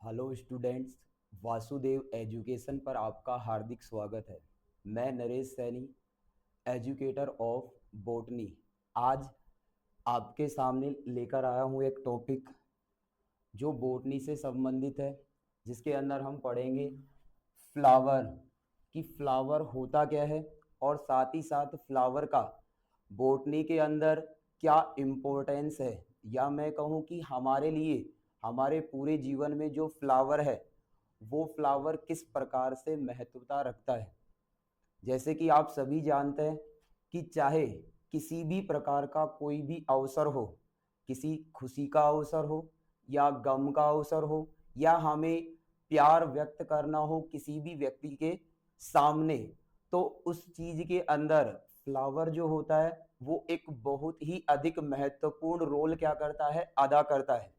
Hello students, Vasudev education पर आपका हार्दिक स्वागत है। मैं Naresh Saini, educator of botany. आज आपके सामने लेकर आया हूँ एक टॉपिक जो बॉटनी से संबंधित है, जिसके अंदर हम पढ़ेंगे फ्लावर कि फ्लावर होता क्या है और साथ ही साथ फ्लावर का बॉटनी के अंदर क्या इम्पोर्टेंस है, या मैं कहूँ कि हमारे लिए हमारे पूरे जीवन में जो फ्लावर है वो फ्लावर किस प्रकार से महत्वता रखता है। जैसे कि आप सभी जानते हैं कि चाहे किसी भी प्रकार का कोई भी अवसर हो, किसी खुशी का अवसर हो या गम का अवसर हो, या हमें प्यार व्यक्त करना हो किसी भी व्यक्ति के सामने, तो उस चीज के अंदर फ्लावर जो होता है वो एक बहुत ही अधिक महत्वपूर्ण रोल क्या करता है, अदा करता है।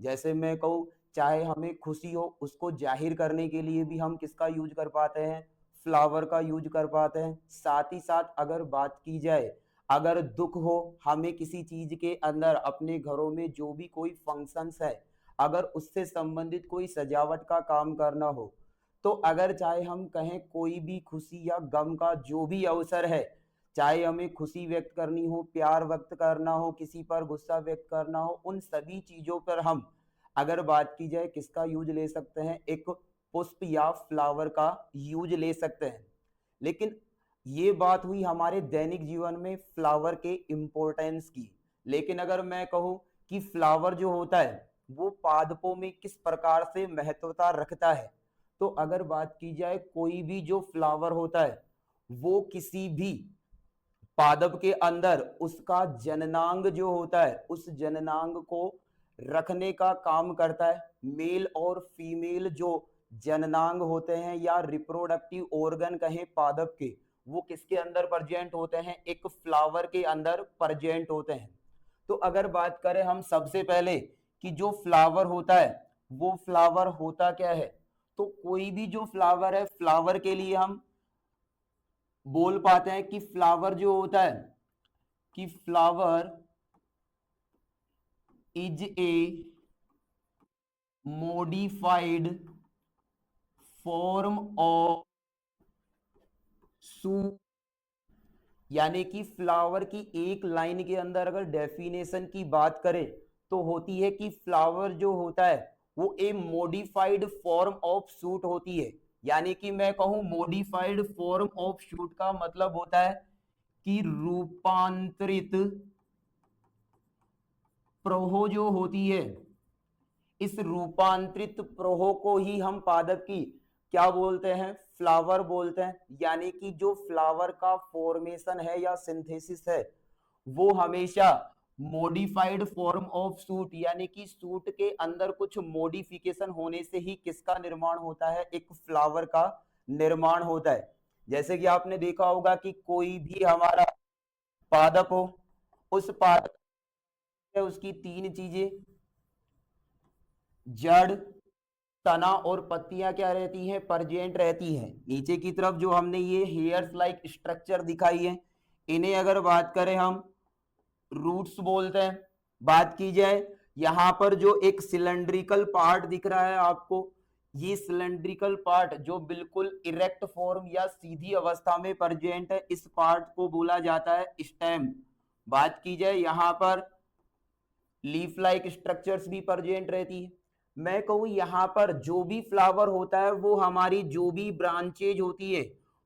जैसे मैं कहूँ, चाहे हमें खुशी हो उसको जाहिर करने के लिए भी हम किसका यूज कर पाते हैं, फ्लावर का यूज कर पाते हैं। साथ ही साथ अगर बात की जाए, अगर दुख हो, हमें किसी चीज के अंदर अपने घरों में जो भी कोई फंक्शंस है, अगर उससे संबंधित कोई सजावट का काम करना हो, तो अगर चाहे हम कहें कोई भी खुशी या गम का जो भी अवसर है, चाहे हमें खुशी व्यक्त करनी हो, प्यार व्यक्त करना हो, किसी पर गुस्सा व्यक्त करना हो, उन सभी चीजों पर हम अगर बात की जाए किसका यूज ले सकते हैं, एक पुष्प या फ्लावर का यूज ले सकते हैं। लेकिन ये बात हुई हमारे दैनिक जीवन में फ्लावर के इंपॉर्टेंस की। लेकिन अगर मैं कहूं कि फ्लावर जो होता है वो पादपों में किस प्रकार से महत्वता रखता है, तो अगर बात की जाए कोई भी जो फ्लावर होता है वो किसी भी पादप के अंदर उसका जननांग जो होता है उस जननांग को रखने का काम करता है। मेल और फीमेल जो जननांग होते हैं या रिप्रोडक्टिव ऑर्गन कहें पादप के, वो किसके अंदर प्रेजेंट होते हैं, एक फ्लावर के अंदर प्रेजेंट होते हैं। तो अगर बात करें हम सबसे पहले कि जो फ्लावर होता है वो फ्लावर होता क्या है, तो कोई भी जो फ्लावर है, फ्लावर के लिए हम बोल पाते हैं कि फ्लावर जो होता है कि flower is a modified form of suit. यानी कि फ्लावर की एक लाइन के अंदर अगर डेफिनेशन की बात करें तो होती है कि फ्लावर जो होता है वो ए मॉडिफाइड फॉर्म ऑफ शूट होती है। यानी कि मैं कहूं मॉडिफाइड फॉर्म ऑफ शूट का मतलब होता है कि रूपांतरित प्रोहो जो होती है, इस रूपांतरित प्रोहो को ही हम पादप की क्या बोलते हैं, फ्लावर बोलते हैं। यानी कि जो फ्लावर का फॉर्मेशन है या सिंथेसिस है वो हमेशा मॉडिफाइड फॉर्म ऑफ सूट, यानी कि सूट के अंदर कुछ मॉडिफिकेशन होने से ही किसका निर्माण होता है, एक फ्लावर का निर्माण होता है। जैसे कि आपने देखा होगा कि कोई भी हमारा पादप हो, उस पादप में उसकी तीन चीजें, जड़, तना और पत्तियां क्या रहती हैं, प्रेजेंट रहती हैं। नीचे की तरफ जो हमने ये हेयर्स लाइक स्ट्रक्चर दिखाई है, इन्हें अगर बात करें हम रूट्स बोलते हैं। बात की जाए यहां पर जो एक सिलेंड्रिकल पार्ट दिख रहा है आपको, ये सिलेंड्रिकल पार्ट जो बिल्कुल इरेक्ट फॉर्म या सीधी अवस्था में प्रेजेंट है, इस पार्ट को बोला जाता है स्टेम। बात की जाए यहां पर लीफ लाइक स्ट्रक्चर्स भी प्रेजेंट रहती है। मैं कहूं यहां पर जो भी फ्लावर होता है वो हमारी जो भी ब्रांचेज होती है,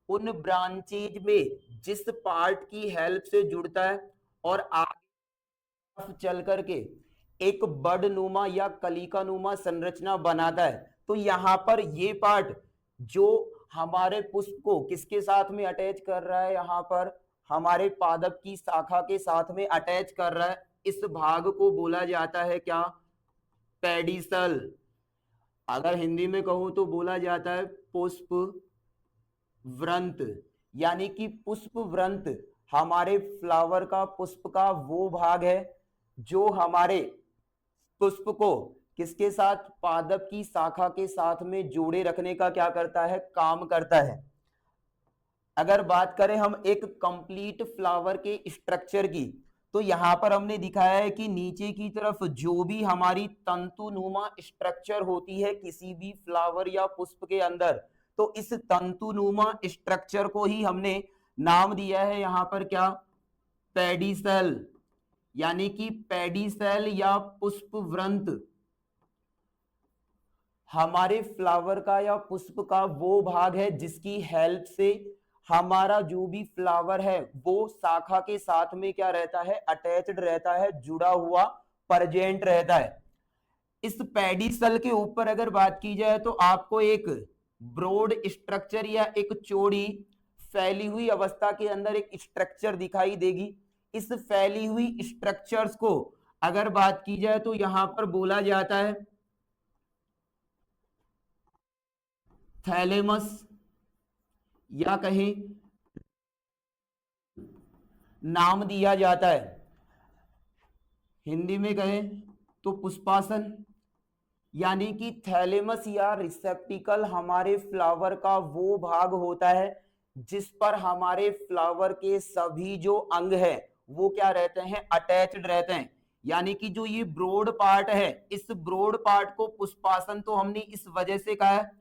उन ब्रांचेज में जिस पार्ट की हेल्प से जुड़ता है और आगे चल करके एक बड नुमा या कलिका नुमा संरचना बनाता है। तो यहां पर ये पार्ट जो हमारे पुष्प को किसके साथ में अटैच कर रहा है, यहां पर हमारे पादप की शाखा के साथ में अटैच कर रहा है। इस भाग को बोला जाता है क्या, पेडिसल। अगर हिंदी में कहूं तो बोला जाता है पुष्प व्रंत। यानी कि पुष्प व्रंत हमारे फ्लावर का, पुष्प का वो भाग है जो हमारे पुष्प को किसके साथ, पादप की शाखा के साथ में जोड़े रखने का क्या करता है, काम करता है। अगर बात करें हम एक कंप्लीट फ्लावर के स्ट्रक्चर की, तो यहां पर हमने दिखाया है कि नीचे की तरफ जो भी हमारी तंतुनुमा स्ट्रक्चर होती है किसी भी फ्लावर या पुष्प के अंदर, तो इस तंतुनुमा स्ट्रक्चर को ही हमने नाम दिया है यहां पर क्या, पेडिसेल, यानी कि पेडिसेल या पुष्प वृंत हमारे फ्लावर का या पुष्प का वो भाग है जिसकी हेल्प से हमारा जो भी फ्लावर है वो शाखा के साथ में क्या रहता है, अटैच्ड रहता है, जुड़ा हुआ, प्रेजेंट रहता है। इस पेडिसल के ऊपर अगर बात की जाए तो आपको एक ब्रॉड स्ट्रक्चर या एक चौड़ी फैली हुई अवस्था के अंदर एक स्ट्रक्चर दिखाई देगी। इस फैली हुई स्ट्रक्चर्स को अगर बात की जाए तो यहां पर बोला जाता है थैलेमस, या कहें नाम दिया जाता है, हिंदी में कहें तो पुष्पासन। यानी कि थैलेमस या रिसेप्टिकल हमारे फ्लावर का वो भाग होता है जिस पर हमारे फ्लावर के सभी जो अंग है वो क्या रहते हैं, अटैच्ड रहते हैं। यानी कि जो ये ब्रॉड पार्ट है, इस ब्रॉड पार्ट को पुष्पासन तो हमने इस वजह से कहा है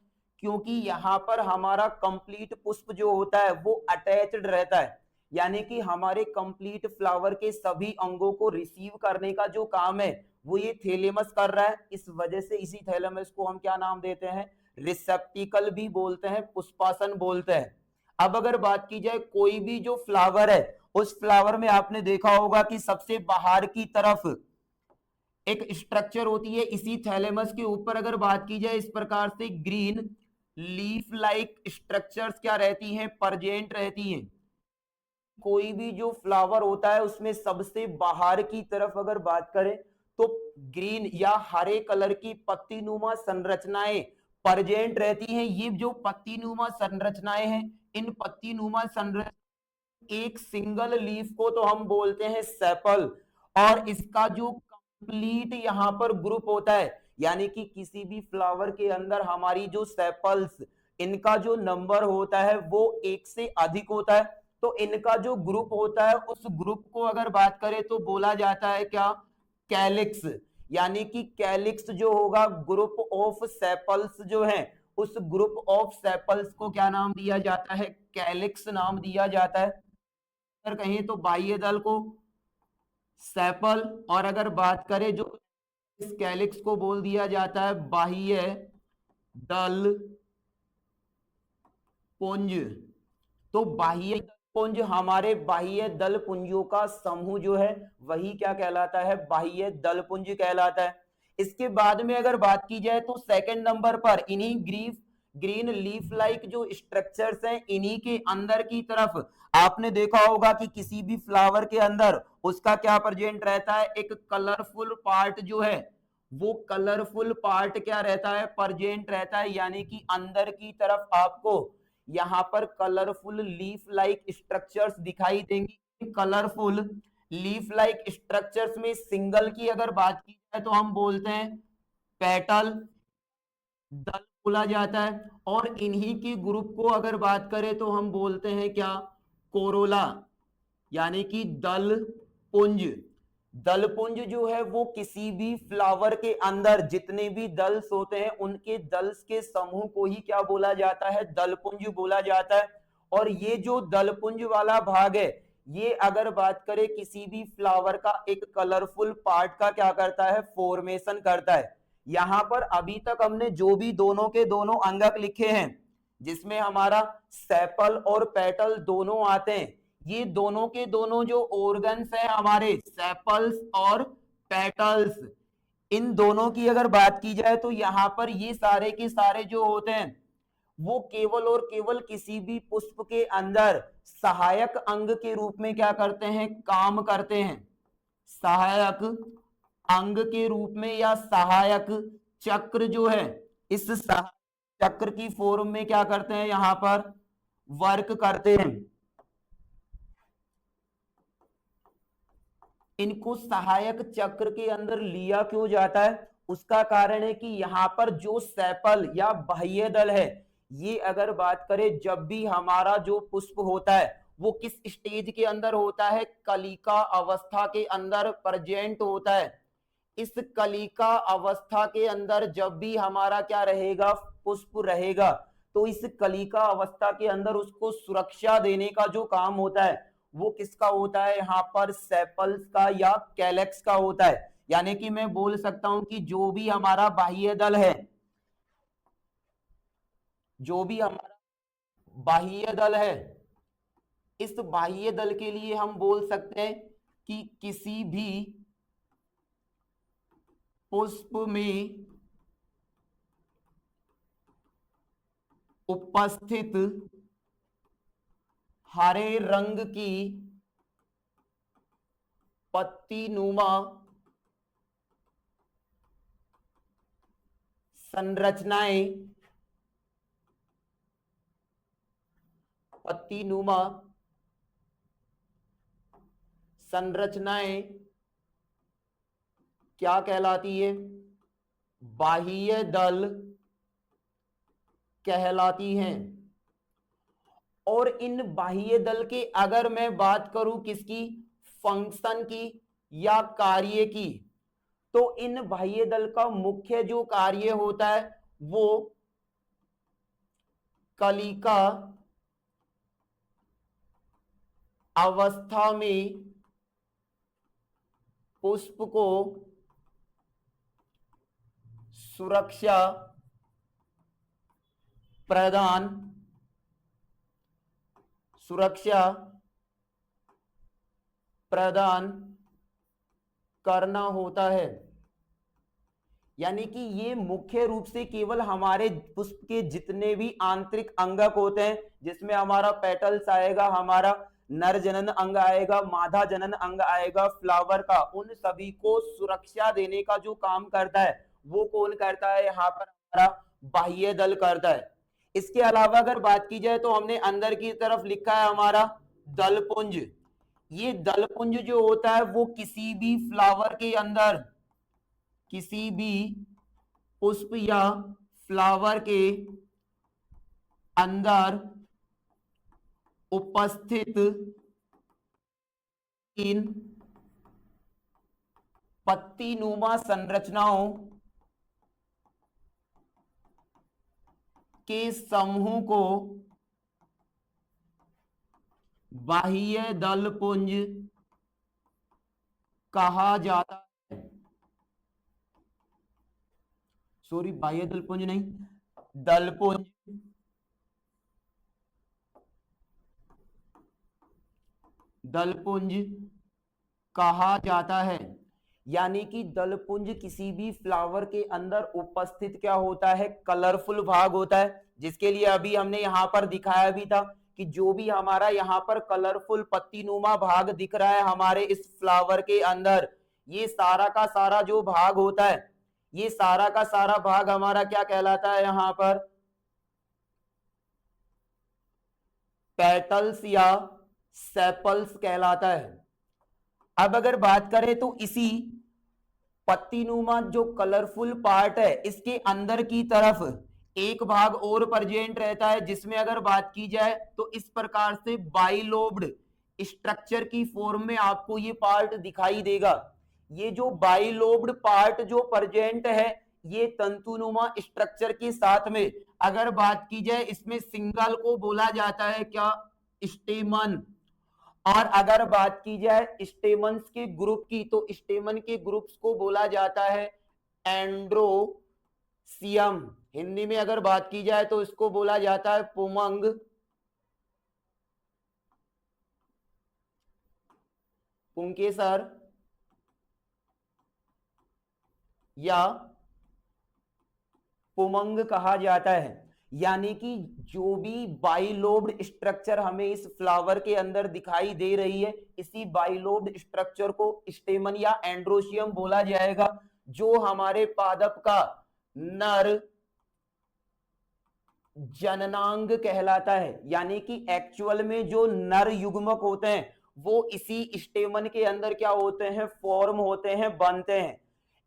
क्योंकि यहां पर हमारा कंप्लीट पुष्प जो होता है वो अटैच्ड रहता है। यानी कि हमारे कंप्लीट फ्लावर के सभी अंगों को रिसीव करने का जो काम है वो ये थैलेमस कर रहा है। इस वजह से इसी थैलेमस को हम क्या नाम देते हैं, रिसेप्टिकल भी बोलते हैं, पुष्पासन बोलते हैं। अब अगर बात की जाए कोई भी जो फ्लावर है उस फ्लावर में आपने देखा होगा कि सबसे बाहर की तरफ एक स्ट्रक्चर होती है, इसी थैलेमस के ऊपर अगर बात की जाए इस प्रकार से ग्रीन लीफ लाइक स्ट्रक्चर्स क्या रहती हैं, प्रेजेंट रहती हैं। कोई भी जो फ्लावर होता है उसमें सबसे बाहर की तरफ अगर बात करें तो ग्रीन या हरे कलर की पत्तीनुमा संरचनाएं प्रेजेंट रहती हैं। ये जो पत्तीनुमा संरचनाएं हैं, इन पत्तीनुमा संरचना एक सिंगल लीफ को तो हम बोलते हैं सेपल, और इसका जो कंप्लीट यहां पर ग्रुप होता है, यानी कि किसी भी फ्लावर के अंदर हमारी जो सेपल्स, इनका जो नंबर होता है वो एक से अधिक होता है। तो इनका जो ग्रुप होता है उस ग्रुप को अगर बात करें तो बोला जाता है क्या, कैलिक्स। यानी कि कैलिक्स जो होगा, ग्रुप ऑफ सेपल्स जो है, उस ग्रुप ऑफ सेपल्स को क्या नाम दिया जाता है, कैलिक्स नाम दिया जाता है। अगर कहें तो बाह्य दल को सेपल, और अगर बात करें जो इस कैलिक्स को बोल दिया जाता है बाह्य दल पुंज। तो बाह्य पुंज, हमारे बाह्य दल पुंजों का समूह जो है वही क्या कहलाता है, बाह्य दल पुंज कहलाता है। इसके बाद में अगर बात की जाए तो सेकंड नंबर पर इन्हीं ग्रीन लीफ लाइक जो स्ट्रक्चर्स हैं, इन्हीं के अंदर की तरफ आपने देखा होगा कि किसी भी फ्लावर के अंदर उसका क्या प्रेजेंट रहता है, एक कलरफुल पार्ट जो है वो कलरफुल पार्ट क्या रहता है, प्रेजेंट रहता है। यानी कि अंदर की तरफ आपको यहां पर कलरफुल लीफ लाइक स्ट्रक्चर्स दिखाई देंगी। कलरफुल लीफ लाइक स्ट्रक्चर्स में सिंगल की अगर बात की जाए तो हम बोलते हैं पेटल, दल बोला जाता है, और इन्हीं की ग्रुप को अगर बात करें तो हम बोलते हैं क्या, कोरोला, यानी कि दल पुंज। दलपुंज जो है वो किसी भी फ्लावर के अंदर जितने भी दल्स होते हैं उनके दल्स के समूह को ही क्या बोला जाता है, दलपुंज बोला जाता है। और ये जो दलपुंज वाला भाग है ये अगर बात करें किसी भी फ्लावर का एक कलरफुल पार्ट का क्या करता है, फॉर्मेशन करता है। यहां पर अभी तक हमने जो भी दोनों के दोनों अंगक लिखे हैं जिसमें हमारा सेपल और पेटल दोनों आते हैं, ये दोनों के दोनों जो ऑर्गन्स हैं हमारे सेपल्स और पेटल्स, इन दोनों की अगर बात की जाए तो यहां पर ये सारे के सारे जो होते हैं वो केवल और केवल किसी भी पुष्प के अंदर सहायक अंग के रूप में क्या करते हैं, काम करते हैं। सहायक अंग के रूप में या सहायक चक्र जो है, इस सहायक चक्र की फॉर्म में क्या करते हैं, यहां पर वर्क करते हैं। इनको सहायक चक्र के अंदर लिया क्यों जाता है, उसका कारण है कि यहां पर जो सेपल या बाह्य दल है, ये अगर बात करें जब भी हमारा जो पुष्प होता है वो किस स्टेज के अंदर होता है? कलिका अवस्था के अंदर प्रेजेंट होता है। इस कलिका अवस्था के अंदर जब भी हमारा क्या रहेगा? पुष्प रहेगा, तो इस कलिका अवस्था के अंदर उसको सुरक्षा देने का जो काम होता है वो किसका होता है? यहाँ पर सेपल्स का या कैलेक्स का होता है। यानी कि मैं बोल सकता हूं कि जो भी हमारा बाह्य दल है, जो भी हमारा बाह्य दल है, इस बाह्य दल के लिए हम बोल सकते हैं कि किसी भी पुष्प में उपस्थित हरे रंग की पत्तीनुमा संरचनाएं, पत्तीनुमा संरचनाएं क्या कहलाती है? बाह्य दल कहलाती हैं। और इन बाह्य दल के अगर मैं बात करूं किसकी? फंक्शन की या कार्य की, तो इन बाह्य दल का मुख्य जो कार्य होता है वो कलिका अवस्था में पुष्प को सुरक्षा प्रदान करना होता है। यानी कि ये मुख्य रूप से केवल हमारे पुष्प के जितने भी आंतरिक अंगक होते हैं, जिसमें हमारा पेटल्स आएगा, हमारा नर जनन अंग आएगा, मादा जनन अंग आएगा फ्लावर का, उन सभी को सुरक्षा देने का जो काम करता है वो कौन करता है? यहाँ पर हमारा बाह्य दल करता है। इसके अलावा अगर बात की जाए तो हमने अंदर की तरफ लिखा है हमारा दलपुंज। ये दलपुंज जो होता है वो किसी भी फ्लावर के अंदर, किसी भी पुष्प या फ्लावर के अंदर उपस्थित इन पत्तीनुमा संरचनाओं के समूह को बाह्य दलपुंज कहा जाता है। सॉरी, बाह्य दलपुंज नहीं, दलपुंज दलपुंज कहा जाता है। यानी कि दलपुंज किसी भी फ्लावर के अंदर उपस्थित क्या होता है? कलरफुल भाग होता है, जिसके लिए अभी हमने यहां पर दिखाया भी था कि जो भी हमारा यहाँ पर कलरफुल पत्तीनुमा भाग दिख रहा है हमारे इस फ्लावर के अंदर, ये सारा का सारा जो भाग होता है, ये सारा का सारा भाग हमारा क्या कहलाता है? यहाँ पर पेटल्स या सेपल्स कहलाता है। अब अगर बात करें तो इसी पत्तीनुमा जो कलरफुल पार्ट है, इसके अंदर की तरफ एक भाग और प्रेजेंट रहता है, जिसमें अगर बात की जाए तो इस प्रकार से बाइलोब्ड स्ट्रक्चर की फॉर्म में आपको ये पार्ट दिखाई देगा। ये जो बाइलोब्ड पार्ट जो प्रेजेंट है, ये तंतुनुमा स्ट्रक्चर के साथ में अगर बात की जाए, इसमें सिंगल को बोला जाता है क्या? स्टेमन। और अगर बात की जाए स्टेमन्स के ग्रुप की, तो स्टेमन के ग्रुप्स को बोला जाता है एंड्रोसियम। हिंदी में अगर बात की जाए तो इसको बोला जाता है पुमंग, पुंकेसर या पुमंग कहा जाता है। यानी कि जो भी बाइलोब्ड स्ट्रक्चर हमें इस फ्लावर के अंदर दिखाई दे रही है, इसी बाइलोब्ड स्ट्रक्चर को स्टेमन या एंड्रोशियम बोला जाएगा, जो हमारे पादप का नर जननांग कहलाता है। यानी कि एक्चुअल में जो नर युग्मक होते हैं वो इसी स्टेमन के अंदर क्या होते हैं? फॉर्म होते हैं, बनते हैं।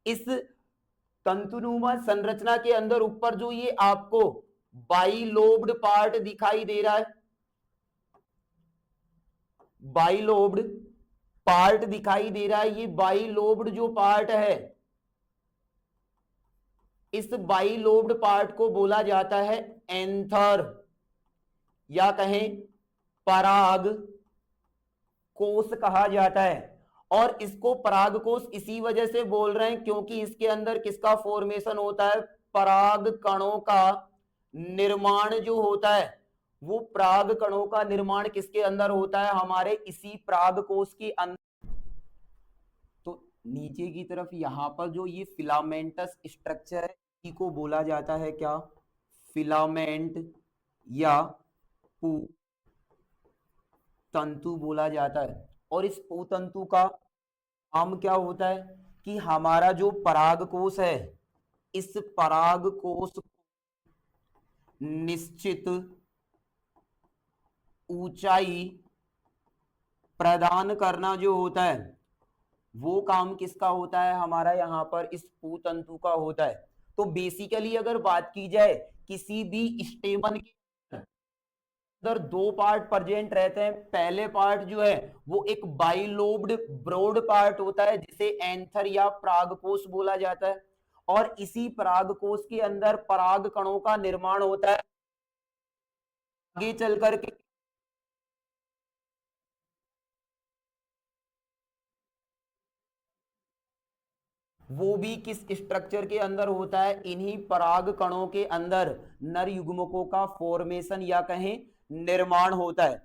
इस तंतुनुमा संरचना के अंदर ऊपर जो ये आपको बाइलोब्ड पार्ट दिखाई दे रहा है, बाइलोब्ड पार्ट दिखाई दे रहा है, ये बाइलोब्ड जो पार्ट है, इस बाइलोब्ड पार्ट को बोला जाता है एंथर, या कहें पराग कोष कहा जाता है। और इसको पराग कोष इसी वजह से बोल रहे हैं क्योंकि इसके अंदर किसका फॉर्मेशन होता है, पराग कणों का निर्माण जो होता है, वो पराग कणों का निर्माण किसके अंदर होता है, हमारे इसी पराग कोष के अंदर। तो नीचे की तरफ यहां पर जो ये फिलामेंटस स्ट्रक्चर है, इसी को बोला जाता है क्या, फिलामेंट या तंतु बोला जाता है। और इस तंतु का काम क्या होता है कि हमारा जो पराग कोष है, इस पराग कोष को निश्चित ऊंचाई प्रदान करना जो होता है, वो काम किसका होता है, हमारा यहां पर इस तंतु का होता है। तो बेसिकली अगर बात की जाए किसी भी स्टेमन के अंदर दो पार्ट प्रेजेंट रहते हैं। पहले पार्ट जो है वो एक बाइलोब्ड ब्रॉड पार्ट होता है जिसे एंथर या परागकोश बोला जाता है, और इसी परागकोश के अंदर पराग कणों का निर्माण होता है। आगे चल करके वो भी किस स्ट्रक्चर के अंदर होता है, इन्हीं पराग कणों के अंदर नर युग्मकों का फॉर्मेशन या कहें निर्माण होता है।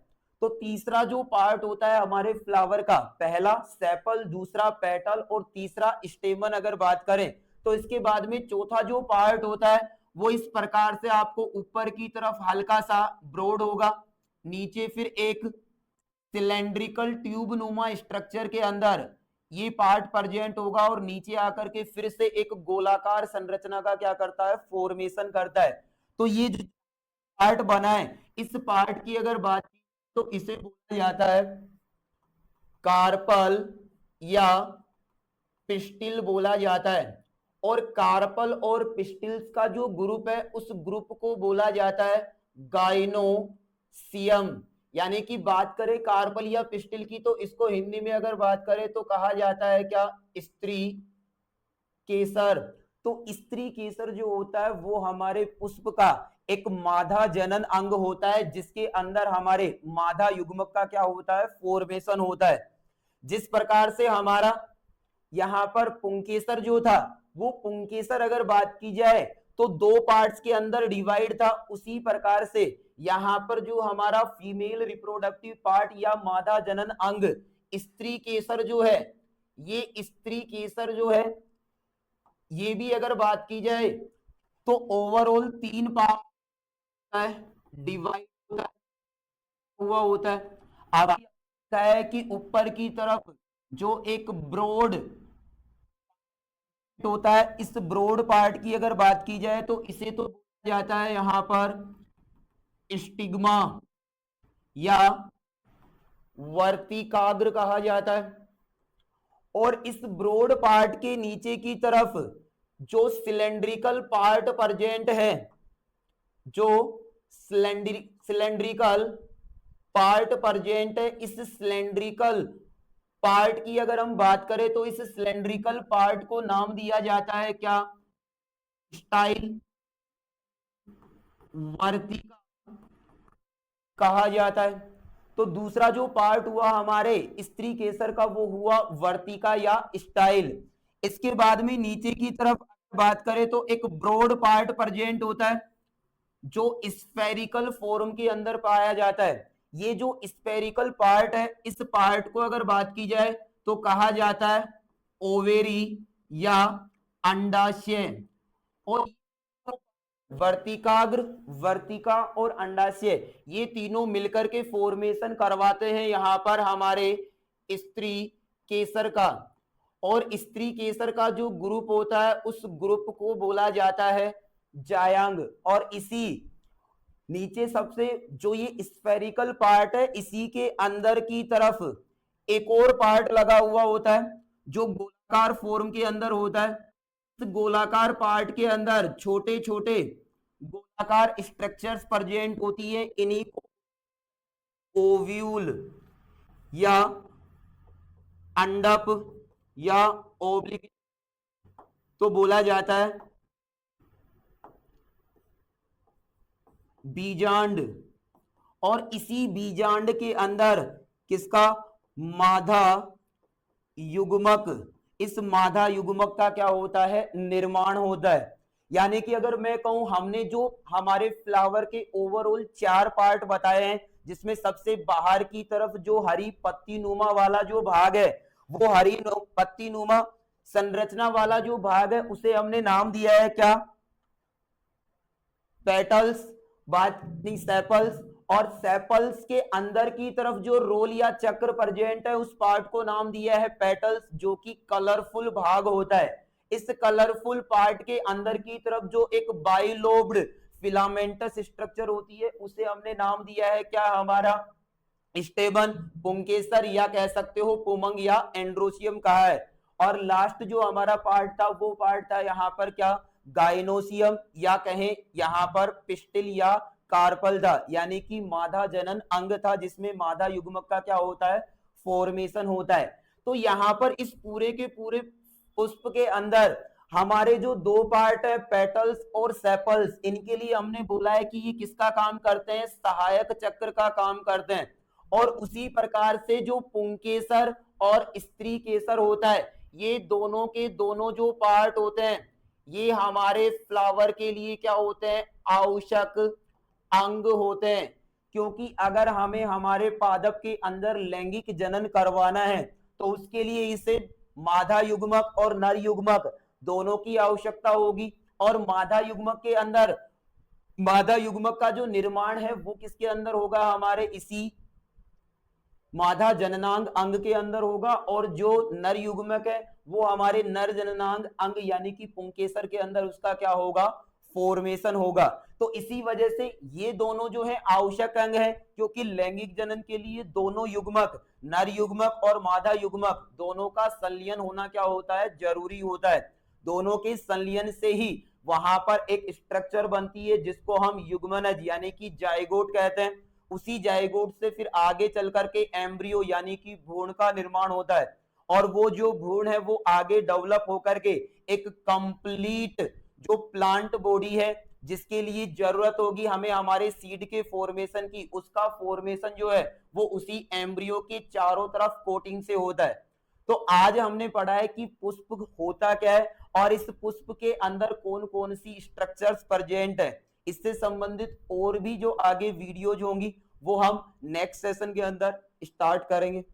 तो तीसरा जो पार्ट होता है हमारे फ्लावर का, पहला सेपल, दूसरा पेटल और तीसरा स्टेमन अगर बात करें, तो इसके बाद में चौथा जो पार्ट होता है वो इस प्रकार से आपको ऊपर की तरफ हल्का सा ब्रॉड होगा, नीचे फिर एक सिलेंड्रिकल ट्यूब नुमा स्ट्रक्चर के अंदर ये पार्ट प्रेजेंट होगा, और नीचे आकर के फिर से एक गोलाकार संरचना का क्या करता है, फॉर्मेशन करता है। तो ये जो पार्ट बना है, इस पार्ट की अगर बात की तो इसे बोला जाता है कार्पल या पिस्टिल बोला जाता है। और कार्पल और पिस्टिल्स का जो ग्रुप है उस ग्रुप को बोला जाता है गाइनोसियम। यानी कि बात करें कार्पल या पिस्टिल की तो इसको हिंदी में अगर बात करें तो कहा जाता है क्या, स्त्री केसर। तो स्त्री केसर जो होता है वो हमारे पुष्प का एक मादा जनन अंग होता है, जिसके अंदर हमारे मादा युग्मक का क्या होता है, फॉर्मेशन होता है। जिस प्रकार से हमारा यहां पर पुंकेसर जो था, वो पुंकेसर अगर बात की जाए तो दो पार्ट्स के अंदर डिवाइड था, उसी प्रकार से यहां पर जो हमारा फीमेल रिप्रोडक्टिव पार्ट या मादा जनन अंग स्त्री केसर जो है, ये स्त्री केसर जो है, ये भी अगर बात की जाए तो ओवरऑल तीन पार्ट है, डिवाइड हुआ होता है। अब है कि ऊपर की तरफ जो एक ब्रॉड होता है, इस ब्रॉड पार्ट की अगर बात की जाए तो इसे तो बोला जाता है यहां पर स्टिग्मा या वर्तिकाग्र कहा जाता है। और इस ब्रॉड पार्ट के नीचे की तरफ जो सिलेंड्रिकल पार्ट प्रेजेंट है, जो सिलेंड्रिकल पार्ट प्रेजेंट है, इस सिलेंड्रिकल पार्ट की अगर हम बात करें तो इस सिलेंड्रिकल पार्ट को नाम दिया जाता है क्या, स्टाइल वर्तिका कहा जाता है। तो दूसरा जो पार्ट हुआ हमारे स्त्री केसर का वो हुआ वर्तिका या स्टाइल। इसके बाद में नीचे की तरफ बात करें तो एक ब्रॉड पार्ट प्रेजेंट होता है जो स्फेरिकल फॉर्म के अंदर पाया जाता है। ये जो स्फेरिकल पार्ट है, इस पार्ट को अगर बात की जाए तो कहा जाता है ओवेरी या अंडाशय। और वर्तिकाग्र, वर्तिका और अंडाशय, ये तीनों मिलकर के फॉर्मेशन करवाते हैं यहां पर हमारे स्त्री केसर का। और स्त्री केसर का जो ग्रुप होता है उस ग्रुप को बोला जाता है जायांग। और इसी नीचे सबसे जो ये स्फेरिकल पार्ट है, इसी के अंदर की तरफ एक और पार्ट लगा हुआ होता है जो गोलाकार फॉर्म के अंदर होता है। इस गोलाकार पार्ट के अंदर छोटे छोटे गोलाकार स्ट्रक्चर्स प्रेजेंट होती है, इन्हीं को ओव्यूल या अंडप या ओब्लिक, तो बोला जाता है बीजांड। और इसी बीजांड के अंदर किसका, मादा युग्मक, इस मादा युग्मक का क्या होता है, निर्माण होता है। यानी कि अगर मैं कहूं, हमने जो हमारे फ्लावर के ओवरऑल 4 पार्ट बताए हैं, जिसमें सबसे बाहर की तरफ जो हरी पत्ती नुमा वाला जो भाग है, वो हरी पत्ती नुमा संरचना वाला जो भाग है, उसे हमने नाम दिया है क्या, पेटल्स, बात नहीं सेपल्स। और सेपल्स के अंदर की तरफ जो रोल या चक्र प्रेजेंट है, उस पार्ट को नाम दिया है पेटल्स, जो कि कलरफुल भाग होता है। इस कलरफुल पार्ट के अंदर की तरफ जो एक बाइलोब्ड फिलामेंटस स्ट्रक्चर होती है, उसे हमने नाम दिया है क्या, हमारा स्टेबन, पुंकेसर, या कह सकते हो पुमंग या एंड्रोसियम कहा है। और लास्ट जो हमारा पार्ट था, वो पार्ट था यहाँ पर क्या, गाइनोसियम, या कहें यहाँ पर पिस्टिल या कार्पल था, यानी कि मादा जनन अंग था, जिसमें मादा युग्मक का क्या होता है, फॉर्मेशन होता है। तो यहाँ पर इस पूरे के पूरे पुष्प के अंदर हमारे जो 2 पार्ट है, पेटल्स और सेपल्स, इनके लिए हमने बोला है कि ये किसका काम करते हैं, सहायक चक्र का काम करते हैं। और उसी प्रकार से जो पुंकेसर और स्त्री केसर होता है, ये दोनों के दोनों जो पार्ट होते हैं, ये हमारे फ्लावर के लिए क्या होते हैं, आवश्यक अंग होते हैं। क्योंकि अगर हमें हमारे पादप के अंदर लैंगिक जनन करवाना है, तो उसके लिए इसे मादा युग्मक और नर युग्मक दोनों की आवश्यकता होगी। और मादा युग्मक के अंदर, मादा युग्मक का जो निर्माण है वो किसके अंदर होगा, हमारे इसी मादा जननांग अंग के अंदर होगा। और जो नर युग्मक है वो हमारे नर जननांग अंग यानी कि पुंकेसर के अंदर उसका क्या होगा, फॉर्मेशन होगा। तो इसी वजह से ये दोनों जो है आवश्यक अंग है, क्योंकि लैंगिक जनन के लिए दोनों युग्मक, नर युग्मक और मादा युग्मक, दोनों का संलयन होना क्या होता है, जरूरी होता है। दोनों के संलयन से ही वहां पर एक स्ट्रक्चर बनती है, जिसको हम युग्मनज यानी कि जाइगोट कहते हैं। उसी जाइगोट से फिर आगे चल करके एम्ब्रियो यानी कि भ्रूण का निर्माण होता है। और वो जो भ्रूण है वो आगे डेवलप होकर के एक कंप्लीट जो प्लांट बॉडी है, जिसके लिए जरूरत होगी हमें हमारे सीड के फॉर्मेशन की, उसका फॉर्मेशन जो है वो उसी एम्ब्रियो के चारों तरफ कोटिंग से होता है। तो आज हमने पढ़ा है कि पुष्प होता क्या है, और इस पुष्प के अंदर कौन कौन सी स्ट्रक्चर्स प्रेजेंट है। इससे संबंधित और भी जो आगे वीडियोज होंगी, वो हम नेक्स्ट सेशन के अंदर स्टार्ट करेंगे।